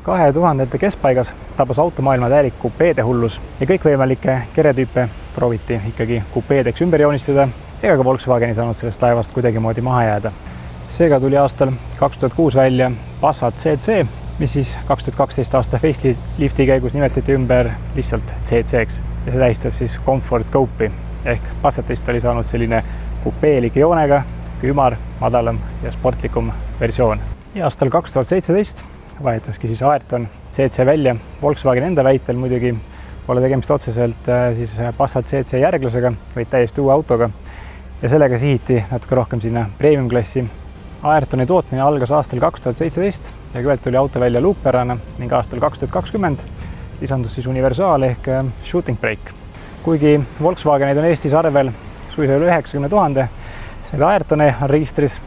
2000-ndate keskpaigas tabas automaailma täielik kupeede hullus ja kõikvõimalikke keretüüpe prooviti ikkagi kupeedeks ümber joonistada ega ka Volkswagen ei saanud sellest laevast kuidagimoodi maha jääda. Seega tuli aastal 2006 välja Passat CC, mis siis 2012 aasta facelifti käigus nimetati ümber lihtsalt CC-ks ja see tähistas siis Comfort Coupe'i ehk Passatist oli saanud selline kupeelike joonega, ümar, madalam ja sportlikum versioon. Ja aastal 2017 vahetaski siis Ayrton CC välja. Volkswagen enda väitel muidugi pole tegemist otseselt siis Passat CC järglasega, vaid täiesti uue autoga ja sellega sihiti natuke rohkem sinna premium klassi. Ayrtoni tootmine algas aastal 2017 ja kõigepealt tuli auto välja luukpärana ning aastal 2020 lisandus siis universaal ehk shooting brake. Kuigi Volkswagenid on Eestis arvel suisa üle 90 000, see Ayrtoni on registris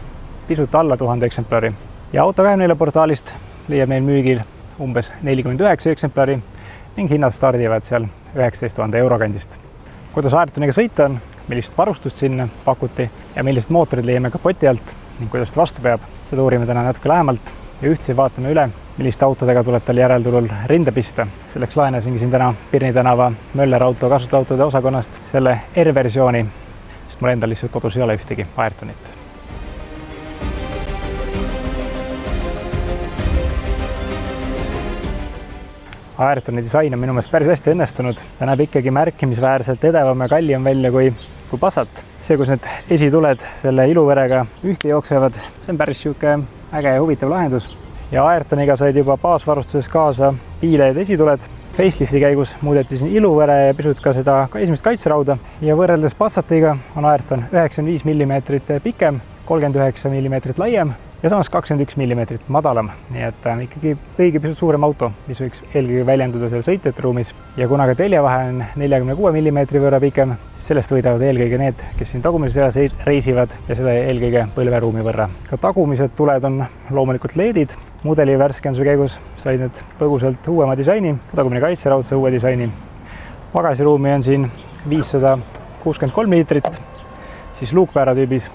pisut alla 1000 eksemplari ja Auto24 portaalist leiab neil müügil umbes 49 eksemplari ning hinnad stardivad seal 19 000 euro kandist. Kuidas Ayrtoniga sõita on, millist varustust sinna pakuti ja millised mootorid leiame kapoti alt ning kuidas ta vastu peab, seda uurime täna natuke lähemalt ja ühtse vaatame üle, milliste autodega tuleb tal järeltulul rinde pista. Selleks laenasingi siin täna Pirni tänava Möller auto kasutajautode osakonnast selle R-versiooni, sest mul endal lihtsalt kodus ei ole ühtegi Ayrtonit. Ayrtoni disain on minu meelest päris hästi õnnestunud. Ta näeb ikkagi märkimisväärselt edevam ja kallim välja kui Passat. See, kus need esituled selle iluverega ühte jooksevad, see on päris siuke äge ja huvitav lahendus. Ja Ayrtoniga said juba baasvarustuses kaasa piiled esituled. Facelifti käigus muudeti siin iluvere ja pisut ka seda esimest kaitserauda. Ja võrreldes Passatiga on Ayrton 95 mm pikem, 39 mm laiem ja samas 21 mm madalam, nii et ikkagi õige pisut suurem auto, mis võiks eelkõige väljenduda seal sõitjate ruumis. Ja kuna ka teljevahe on 46 mm võrra pikem, siis sellest võidavad eelkõige need, kes siin tagumises seas reisivad ja seda eelkõige põlveruumi võrra. Ka tagumised tuled on loomulikult LED-id. Mudeli värskenduse käigus said need põgusalt uuema disaini, tagumine kaitseraud sai uue disaini. Pagasiruumi on siin 563 liitrit, siis luukpäära tüübis.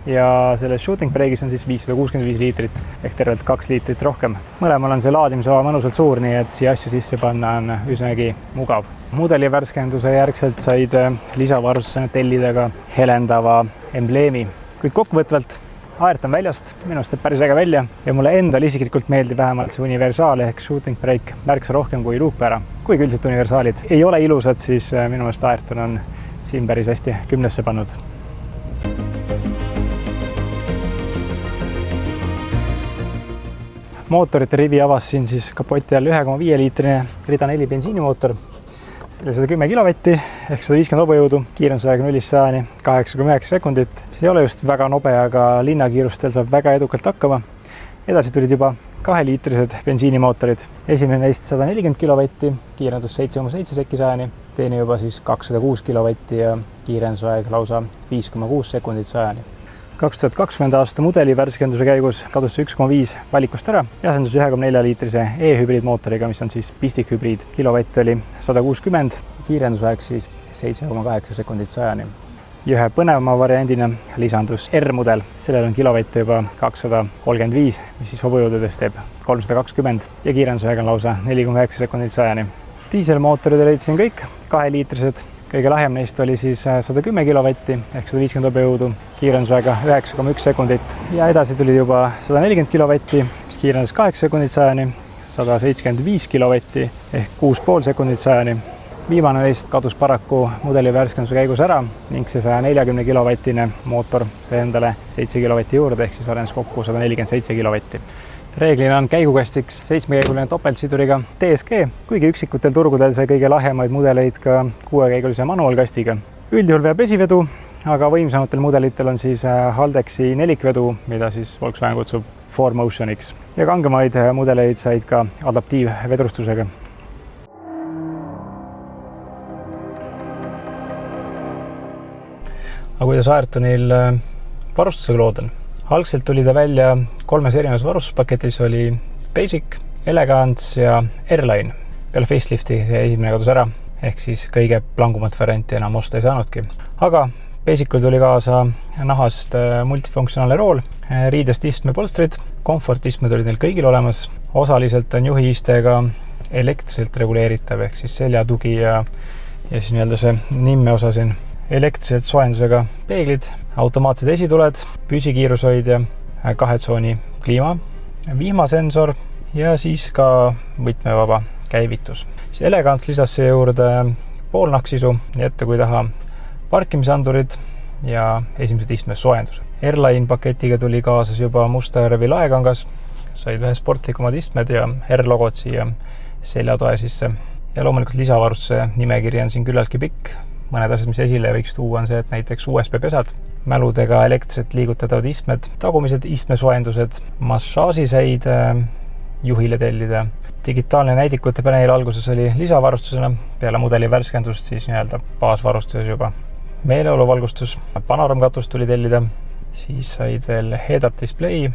Ja selles shooting brake'is on siis 565 liitrit ehk tervelt 2 liitrit rohkem. Mõlemal on see laadimisava mõnusalt suur, nii et siia asju sisse panna on üsnagi mugav. Mudeli värskenduse järgselt said lisavarustusena tellida ka helendava embleemi. Kuid kokkuvõtvalt Ayrton väljast minu arust päris äge välja ja mulle endal isiklikult meeldib vähemalt see universaal ehk shooting brake märksa rohkem kui luukpäära. Kuigi üldiselt universaalid ei ole ilusad, siis minu arust Ayrton on siin päris hästi 10-sse pannud. Mootorite rivi avas siin siis kapoti all 1,5 liitrine rida 4 bensiinimootor. See oli 110 kilovatti ehk 150 hobujõudu, kiirendusega 0-100 8,9 sekundit. See ei ole just väga nobe, aga linnakiirustel saab väga edukalt hakkama. Edasi tulid juba 2-liitrised bensiinimootorid. Esimene neist 140 kilovatti, kiirendus 7,7 sekki 100, teine juba siis 206 kilovatti ja kiirendusaeg lausa 5,6 sekundit 100. 2020 aasta mudeli värskenduse käigus kadus see 1,5 valikust ära ja asendus 1,4-liitrise e-hübriidmootoriga, mis on siis pistikhübriid. Kilovatt oli 160, kiirendusaeg siis 7,8 sekundit 100. Ja ühe põnevama variandina lisandus R-mudel. Sellel on kilovatte juba 235, mis siis hobujõududes teeb 320 ja kiirendusaeg on lausa 4,9 sekundit 100. Diiselmootorid olid siin kõik 2-liitrised. Kõige lahjem neist oli siis 110 kilovatti ehk 150 hobujõudu, kiirendusaega 9,1 sekundit. Ja edasi tuli juba 140 kilovatti, mis kiirendus 8 sekundit 100, 175 kilovatti ehk 6,5 sekundit 100. Viimane neist kadus paraku mudeli värskenduse käigus ära ning see 140 kilovatine mootor sai endale 7 kilovatti juurde ehk siis arenes kokku 147 kilovatti. Reeglina on käigukastiks 7-käiguline topeltsiduriga DSG, kuigi üksikutel turgudel sai kõige lahjemaid mudeleid ka 6-käigulise manuaalkastiga. Üldjuhul veab esivedu, aga võimsamatel mudelitel on siis Haldexi nelikvedu, mida siis Volkswagen kutsub 4Motioniks. Ja kangemaid mudeleid said ka adaptiivvedrustusega. Aga kuidas Ayrtonil varustusega lood on? Algselt tuli ta välja 3 erinevas varustuspaketis, oli Basic, Elegance ja Airline. Peale facelifti see esimene kadus ära, ehk siis kõige plangumat varianti enam osta ei saanudki. Aga Basicul tuli kaasa nahast multifunktsionaalne rool, riidest istmepolstrid, komfortistmed olid neil kõigil olemas, osaliselt on juhiistega elektriliselt reguleeritav, ehk siis seljatugi ja siis nii-öelda see nimme osa siin. Elektriliselt soojendusega peeglid, automaatsed esituled, püsikiirushoidja, 2 tsooni kliima, vihmasensor ja siis ka võtmevaba käivitus. Elegants lisas siia juurde poolnahksisu, nii ette kui taha parkimisandurid ja esimesed istmes soojendused. Airline paketiga tuli kaasas juba musta värvi laekangas, said vähe sportlikumad istmed ja R-logod siia seljatoe sisse. Ja loomulikult lisavarustuse nimekiri on siin küllaltki pikk. Mõned asjad, mis esile võiks tuua, on see, et näiteks USB-pesad, mäludega elektriselt liigutatavad istmed, tagumised istmesoojendused, massaažiseid juhile tellida. Digitaalne näidikute paneel alguses oli lisavarustusena, peale mudeli värskendust siis nii-öelda baasvarustuses juba. Meeleoluvalgustus, panoramkatus tuli tellida, siis said veel head-up display,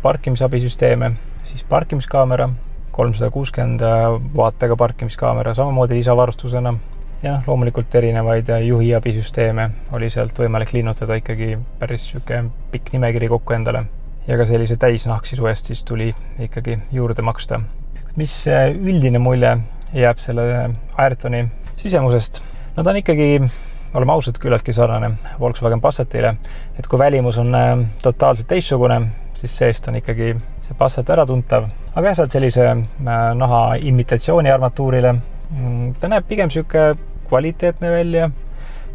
parkimisabisüsteeme, siis parkimiskaamera, 360 vaatega parkimiskaamera, samamoodi lisavarustusena ja loomulikult erinevaid juhiabisüsteeme oli sealt võimalik linnutada ikkagi päris pikk nimekiri kokku endale. Ja ka sellise täisnahksisu eest siis tuli ikkagi juurde maksta. Mis üldine mulje jääb selle Ayrtoni sisemusest? No ta on ikkagi, oleme ausad, küllaltki sarnane Volkswagen Passatile, et kui välimus on totaalselt teistsugune, siis seest on ikkagi see Passat äratuntav. Aga saad sellise naha imitatsiooni armatuurile. Ta näeb pigem siuke kvaliteetne välja,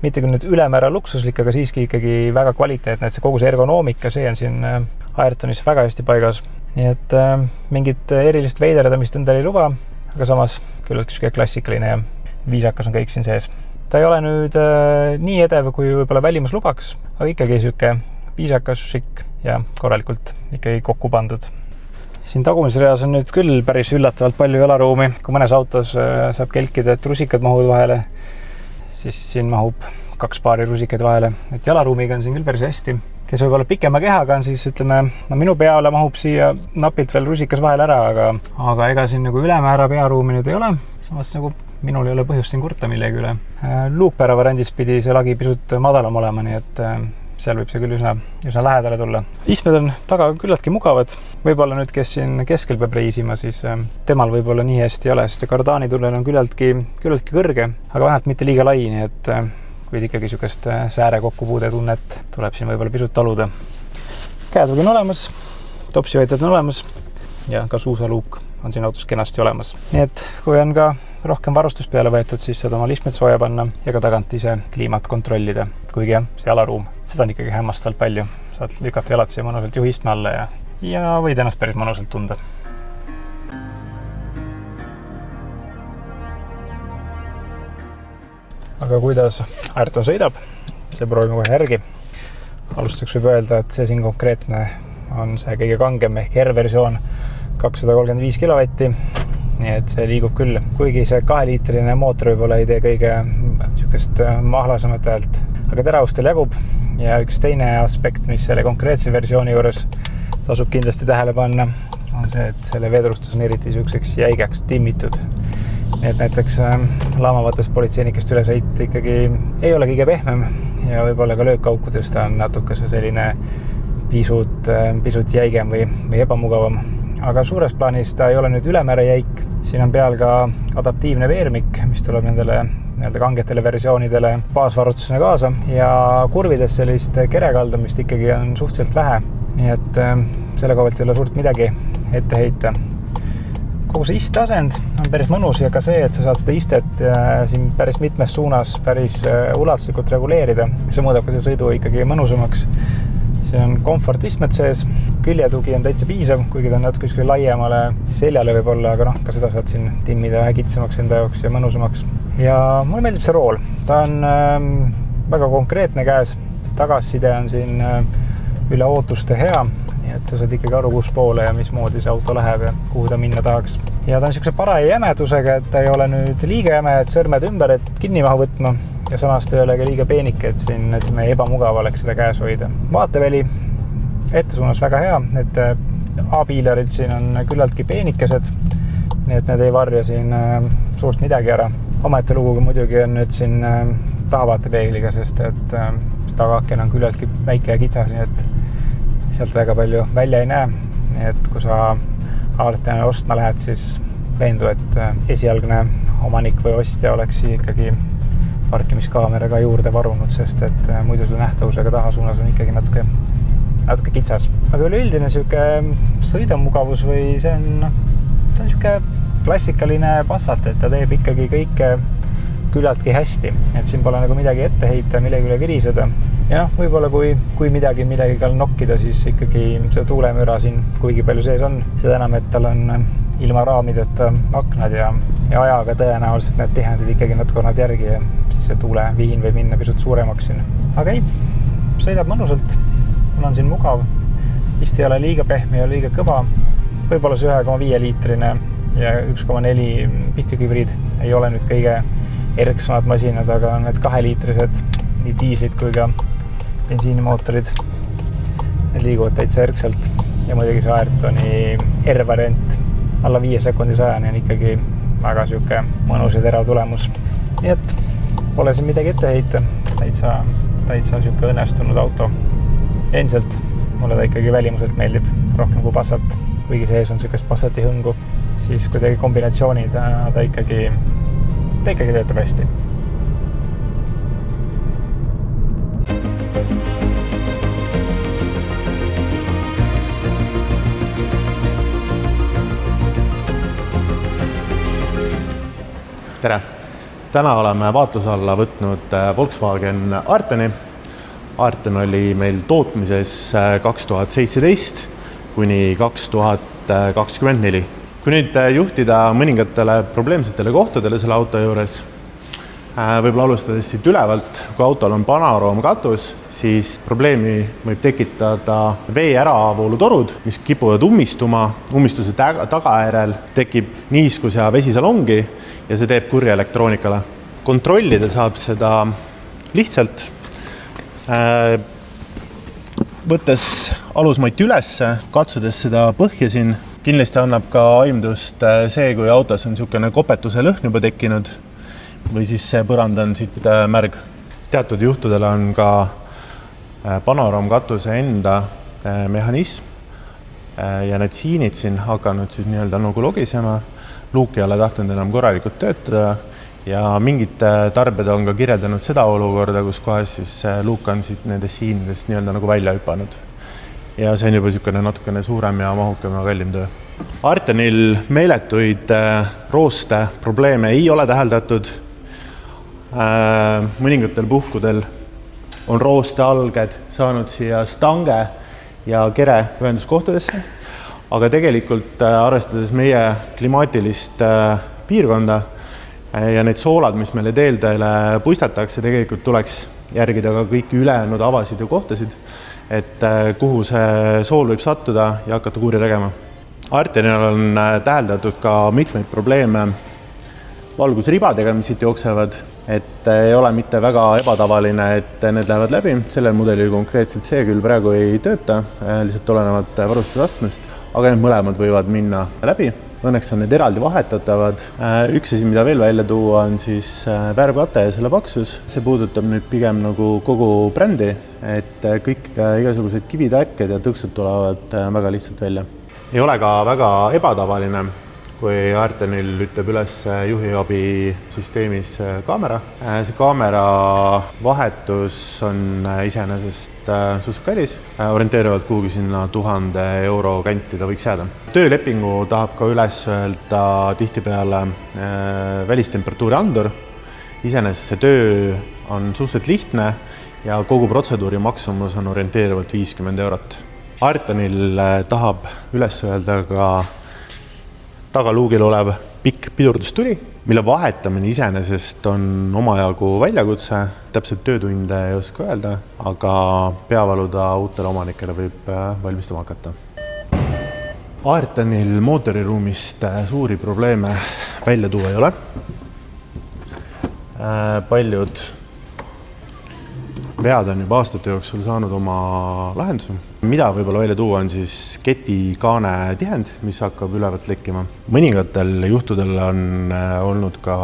mitte küll nüüd ülemäära luksuslik, aga siiski ikkagi väga kvaliteetne, et see kogu see ergonoomika, see on siin Ayrtonis väga hästi paigas. Nii et mingit erilist veiderdamist endale ei luba, aga samas küllalt klassikaline ja viisakas on kõik siin sees. Ta ei ole nüüd nii edev, kui võib-olla välimus lubaks, aga ikkagi siuke viisakas, šikk ja korralikult ikkagi kokku pandud. Siin tagumisreas on nüüd küll päris üllatavalt palju jalaruumi. Kui mõnes autos saab kelkida, et rusikad mahuvad vahele, siis siin mahub 2 paari rusikaid vahele. Et jalaruumiga on siin küll päris hästi. Kes võib olla pikema kehaga on, siis ütleme, minu peale mahub siia napilt veel rusikas vahel ära, aga ega siin nagu ülemäära pearuumi nüüd ei ole. Samas nagu minul ei ole põhjust siin kurta millegi üle. Luukpära variandis pidi see lagi pisut madalam olema, nii et seal võib see küll üsna lähedale tulla. Istmed on taga küllaltki mugavad. Võib-olla nüüd, kes siin keskel peab reisima, siis temal võib-olla nii hästi ei ole, sest kardaani tunnel on küllaltki kõrge, aga vähemalt mitte liiga lai, nii et kuid ikkagi niisugust sääre kokkupuude tunnet tuleb siin võib-olla pisut taluda. Käetugi on olemas, topsivõitjad on olemas ja ka suusaluuk on siin autos kenasti olemas. Nii et kui on ka rohkem varustust peale võetud, siis saad oma istmed sooja panna ja ka tagant ise kliimat kontrollida. Kuigi see jalaruum, seda on ikkagi hämmastavalt palju. Saad lükata jalad siia mõnusalt juhiistme alla ja võid ennast päris mõnusalt tunda. Aga kuidas Ayrton sõidab, see proovime kohe järgi. Alustuseks võib öelda, et see siin konkreetne on see kõige kangem ehk R-versioon 235 kilovatti. Nii et see liigub küll, kuigi see 2-liitrine mootor võib-olla ei tee kõige mahlasamat häält. Aga teravustel jagub ja üks teine aspekt, mis selle konkreetse versiooni juures tasub kindlasti tähele panna, on see, et selle vedrustus on eriti siukseks jäigaks timmitud. Nii et näiteks laamavatest politseinikest ülesõit ikkagi ei ole kõige pehmem ja võib-olla ka löökaukudest on natuke selline pisut jäigem või ebamugavam. Aga suures plaanis ta ei ole nüüd ülemäära jäik. Siin on peal ka adaptiivne veermik, mis tuleb nendele kangetele versioonidele baasvarustusena kaasa ja kurvides sellist kerekaldumist ikkagi on suhteliselt vähe. Nii et selle koha pealt ei ole suurt midagi ette heita. Kogu see isteasend on päris mõnus ja ka see, et sa saad seda istet siin päris mitmes suunas päris ulatuslikult reguleerida. See muudab ka see sõidu ikkagi mõnusamaks. See on komfortistmed sees, küljetugi on täitsa piisav, kuigi ta on natuke laiemale seljale võib-olla, aga ka seda saad siin timmida vähe kitsamaks enda jaoks ja mõnusamaks. Ja mulle meeldib see rool. Ta on väga konkreetne käes. Tagasside on siin üle ootuste hea, nii et sa saad ikkagi aru, kus poole ja mismoodi see auto läheb ja kuhu ta minna tahaks. Ja ta on niisuguse paraja jämedusega, et ta ei ole nüüd liiga jäme, et sõrmed ümber, et kinni maha võtma. Ja samas ta ei ole ka liiga peenike, et siin ebamugav oleks seda käes hoida. Vaateväli ette suunas väga hea, et A-piilarid siin on küllaltki peenikesed, nii et need ei varja siin suurt midagi ära. Omaette luguga muidugi on nüüd siin tahavaatepeegliga, sest et tagaaken on küllaltki väike ja kitsas, nii et sealt väga palju välja ei näe. Et kui sa Artenile ostma lähed, siis veendu, et esialgne omanik või ostja oleks ikkagi parkimiskaameraga juurde varunud, sest et muidu selle nähtavusega tahasuunas on ikkagi natuke kitsas. Aga üleüldine sõidamugavus või see on klassikaline Passat, et ta teeb ikkagi kõike küllaltki hästi, et siin pole nagu midagi ette heita, millegi üle viriseda. Ja võib-olla kui midagi ka nokkida, siis ikkagi see tuulemüra siin kuigi palju sees on. Seda enam, et tal on ilma raamideta aknad ja ajaga tõenäoliselt need tihendid ikkagi natukonnad järgi ja siis see tuulevihin võib minna pisut suuremaks siin. Aga ei, sõidab mõnusalt, mul on siin mugav, vist ei ole liiga pehme ja liiga kõva. Võib-olla see 1,5 liitrine ja 1,4 pistikübriid ei ole nüüd kõige erksamad masinad, aga need 2-liitrised, nii diislid kui ka bensiinimootorid, need liiguvad täitsa erkselt ja muidugi see Ayrtoni R-variant alla 5 sekundi 100 on ikkagi väga mõnus ja terav tulemus. Nii et pole siin midagi ette heita, täitsa õnnestunud auto. Endiselt mulle ta ikkagi välimuselt meeldib rohkem kui Passat, kuigi sees on Passati hõngu, siis kuidagi kombinatsioonid ta ikkagi töötab hästi. Tere! Täna oleme vaatluse alla võtnud Volkswagen Arteni. Arten oli meil tootmises 2017 kuni 2024. Kui nüüd juhtida mõningatele probleemsetele kohtadele selle auto juures, võib-olla alustades siit ülevalt, kui autol on panaroomkatus, siis probleemi võib tekitada vee äravoolutorud, mis kipuvad ummistuma. Ummistuse tagajärjel tekib niiskus ja vesisalongi ja see teeb kurja elektroonikale. Kontrollida saab seda lihtsalt, võttes alusmati ülesse, katsudes seda põhja siin. Kindlasti annab ka aimdust see, kui autos on niisugune kopetuse lõhn juba tekkinud või siis see põrand on siit märg. Teatud juhtudel on ka panoraamkatuse enda mehhanism ja need siinid siin hakanud siis nii-öelda nagu logisema. Luuk ei ole tahtnud enam korralikult töötada ja mingid tarbed on ka kirjeldanud seda olukorda, kus kohas siis luuk on siit nendest siinidest nii-öelda nagu välja hüpanud. Ja see on juba niisugune natukene suurem ja mahukam ja kallim töö. Artenil meeletuid rooste probleeme ei ole täheldatud. Mõningatel puhkudel on rooste alged saanud siia stange ja kere ühenduskohtadesse, aga tegelikult arvestades meie klimaatilist piirkonda ja need soolad, mis meile teeldele puistatakse, tegelikult tuleks järgida ka kõiki ülejäänud avasid ja kohtasid, et kuhu see sool võib sattuda ja hakata kurja tegema. Artenil on täheldatud ka mitmeid probleeme valgusribadega, mis siit jooksevad, et ei ole mitte väga ebatavaline, et need lähevad läbi. Sellel mudelil konkreetselt see küll praegu ei tööta, lihtsalt olenevad varustusastmest, aga need mõlemad võivad minna läbi. Õnneks on need eraldi vahetatavad. Üks asi, mida veel välja tuua, on siis värvkate ja selle paksus. See puudutab nüüd pigem nagu kogu brändi, et kõik igasugused kivitäkked ja tõksud tulevad väga lihtsalt välja. Ei ole ka väga ebatavaline, kui Artenil ütleb üles juhiabi süsteemis kaamera. See kaamera vahetus on iseenesest suhteliselt kallis, orienteerivalt kuhugi sinna 1000 euro kanti ta võiks jääda. Töölepingu tahab ka üles öelda tihtipeale välistemperatuuri andur. Iseenesest see töö on suhteliselt lihtne ja kogu protseduuri maksumus on orienteerivalt 50 eurot. Artenil tahab üles öelda ka tagaluugil olev pikk pidurdustuli, mille vahetamine iseenesest on omajagu väljakutse, täpselt töötunde ei oska öelda, aga peavaluda uutele omanikele võib valmistama hakata. Artenil mootoriruumist suuri probleeme välja tuua ei ole. Paljud vead on juba aastate jooksul saanud oma lahenduse. Mida võib-olla välja tuua on siis ketikaane tihend, mis hakkab ülevalt lekkima. Mõningatel juhtudel on olnud ka,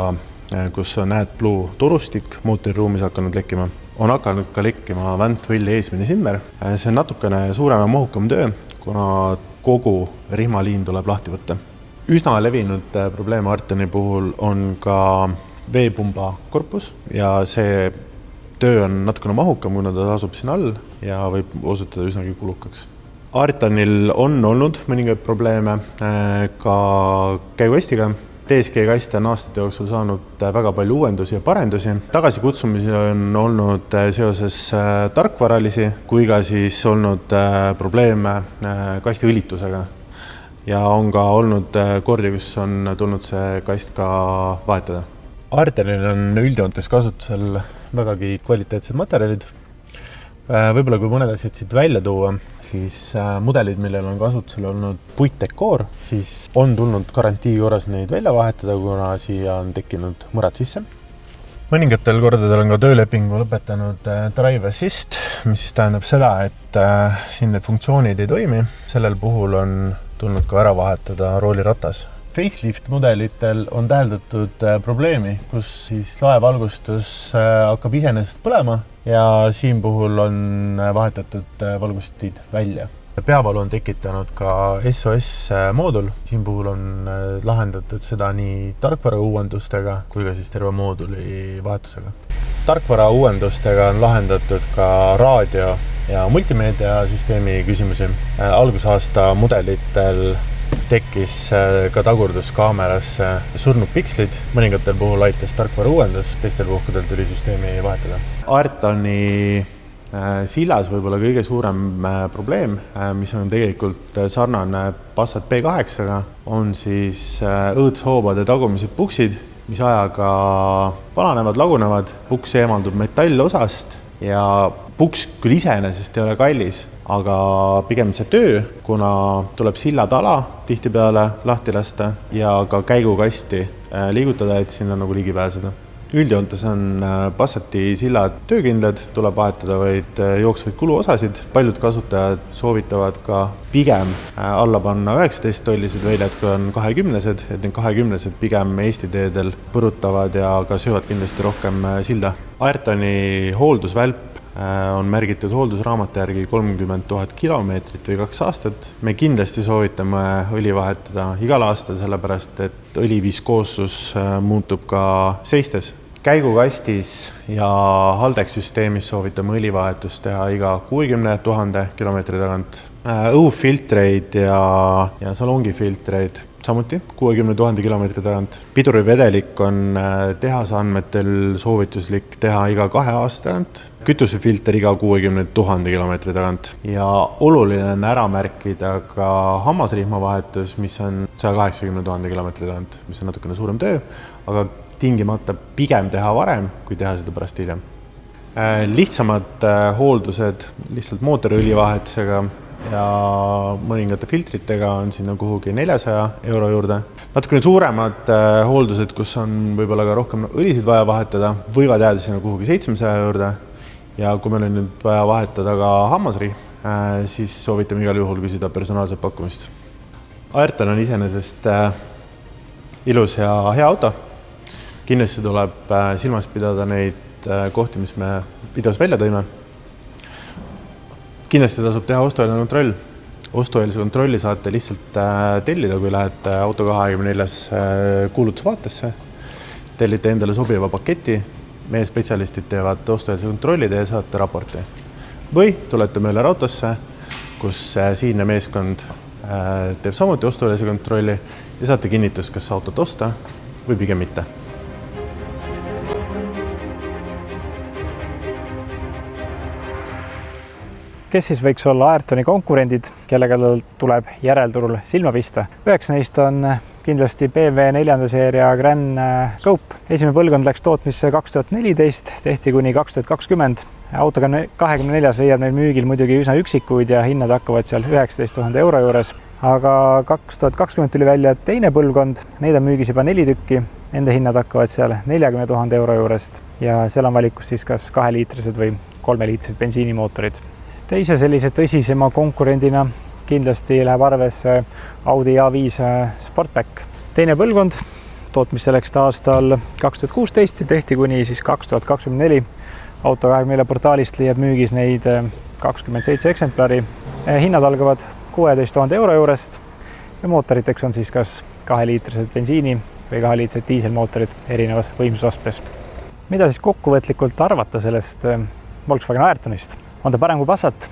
kus on AdBlue torustik mootoriruumis hakanud lekkima. on hakanud ka lekkima Van't-Võll eesmine Simmer. See on natukene suurem ja mahukam töö, kuna kogu rihmaliin tuleb lahti võtta. Üsna levinud probleem Arteni puhul on ka veepumba korpus ja see töö on natukene mahukam, kuna ta asub siin all ja võib osutada üsnagi kulukaks. Artenil on olnud mõningaid probleeme ka käigukastiga. DSG kaste on aastate jooksul saanud väga palju uuendusi ja parendusi. Tagasikutsumisi on olnud seoses tarkvaralisi, kui ka siis olnud probleeme kasti õlitusega. Ja on ka olnud kordi, kus on tulnud see kast ka vahetada. Artenil on üldjoontes kasutusel vägagi kvaliteetsed materjalid. Võib-olla kui mõned asjad siit välja tuua, siis mudelid, millel on kasutusel olnud puitdekoor, siis on tulnud garantii korras neid välja vahetada, kuna siia on tekkinud mõrad sisse. Mõningatel kordadel on ka töölepingu lõpetanud Drive Assist, mis siis tähendab seda, et siin need funktsioonid ei toimi. Sellel puhul on tulnud ka ära vahetada rooliratas. Facelift mudelitel on täheldatud probleemi, kus siis laevalgustus hakkab iseenesest põlema ja siin puhul on vahetatud valgustid välja. Peavalu on tekitanud ka SOS moodul. Siin puhul on lahendatud seda nii tarkvara uuendustega kui ka siis terve mooduli vahetusega. Tarkvara uuendustega on lahendatud ka raadio ja multimeediasüsteemi küsimusi. Algusaasta mudelitel tekkis ka tagurduskaamerasse surnud pikslid. Mõningatel puhul aitas tarkvara uuendus, teistel puhkudel tuli süsteemi vahetada. Artoni sillas võib-olla kõige suurem probleem, mis on tegelikult sarnane Passat B8-ga, on siis õõtshoobade tagumised puksid, mis ajaga vananevad, lagunevad. Puks eemaldub metallosast ja puks küll iseenesest ei ole kallis, aga pigem see töö, kuna tuleb sillatala tihtipeale lahti lasta ja ka käigukasti liigutada, et sinna nagu ligi pääseda. Üldjoontes on Passati sillad töökindlad, tuleb vahetada vaid jooksvaid kuluosasid. Paljud kasutajad soovitavad ka pigem alla panna 19-tollised väljad, kui on 20-sed, et need 20-sed pigem Eesti teedel põrutavad ja ka söövad kindlasti rohkem silda. Ayrtoni hooldusvälp on märgitud hooldusraamatu järgi 30 000 kilomeetrit või 2 aastat. Me kindlasti soovitame õli vahetada igal aastal, sellepärast et õli viskoossus muutub ka seistes. Käigukastis ja Haldex-süsteemis soovitame õlivahetust teha iga 60 000 kilomeetri tagant. Õhufiltreid ja salongifiltreid samuti 60 000 kilomeetri tagant. Pidurivedelik on tehase andmetel soovituslik teha iga 2 aasta tagant. Kütusefilter iga 60 000 kilomeetri tagant. Ja oluline on ära märkida ka hammasrihma vahetus, mis on 180 000 kilomeetri tagant, mis on natukene suurem töö, aga tingimata pigem teha varem, kui teha seda pärast hiljem. Lihtsamad hooldused lihtsalt mootoriõli vahetusega ja mõningate filtritega on sinna kuhugi 400 € juurde. Natukene suuremad hooldused, kus on võib-olla ka rohkem õlisid vaja vahetada, võivad jääda sinna kuhugi 700 juurde. Ja kui meil on nüüd vaja vahetada ka hammasrihm, siis soovitame igal juhul küsida personaalset pakkumist. Ayrton on iseenesest ilus ja hea auto. Kindlasti tuleb silmas pidada neid kohti, mis me videos välja tõime. Kindlasti tasub teha ostueelne kontroll. Ostueelse kontrolli saate lihtsalt tellida, kui lähete Auto24 kuulutusvaatesse. Tellite endale sobiva paketi. Meie spetsialistid teevad ostueelse kontrollide ja saate raporti. Või tulete meile autosse, kus siinne meeskond teeb samuti ostueelse kontrolli ja saate kinnitust, kas autot osta või pigem mitte. Kes siis võiks olla Ayrtoni konkurendid, kellega tuleb järelturul silma pista? Üheks neist on kindlasti BMW 4. seeria Gran Coupe. Esimene põlvkond läks tootmisse 2014, tehti kuni 2020. Autoga 24 leiab meil müügil muidugi üsna üksikuid ja hinnad hakkavad seal 19 000 € juures. Aga 2020 tuli välja teine põlvkond, neid on müügis juba 4 tükki. Nende hinnad hakkavad seal 40 000 € juurest ja seal on valikus siis kas 2-liitrised või 3-liitrised bensiinimootorid. Teise sellise tõsisema konkurendina kindlasti läheb arvesse Audi A5 Sportback. Teine põlvkond, tootmisse läks ta aastal 2016 ja tehti kuni siis 2024. auto 24 portaalist leiab müügis neid 27 eksemplari. Hinnad algavad 16 000 euro juurest ja mootoriteks on siis kas 2-liitrised bensiini või 2-liitrised diiselmootorid erinevas võimsusastmes. Mida siis kokkuvõtlikult arvata sellest Volkswagen Ayrtonist? On ta parem kui Passat?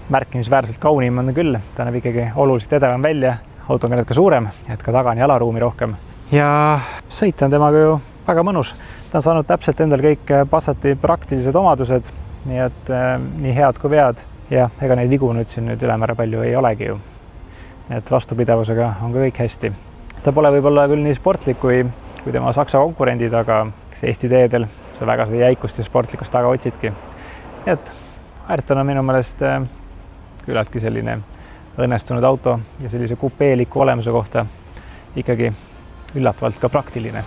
Märkimisväärselt kaunim on ta küll, ta näeb ikkagi oluliselt edevam välja, auto on ka suurem, et ka taga on jalaruumi rohkem. Ja sõita on temaga ju väga mõnus. Ta on saanud täpselt endal kõik Passati praktilised omadused, nii et nii head kui vead. Ja ega neid vigu nüüd ülemäära palju ei olegi ju. Et vastupidavusega on ka kõik hästi. Ta pole võib-olla küll nii sportlik kui tema Saksa konkurendid, aga Eesti teedel sa väga seda jäikust ja sportlikkust taga otsidki. Et Ayrton on minu meelest küllaltki selline õnnestunud auto ja sellise kupeeliku olemuse kohta ikkagi üllatavalt ka praktiline.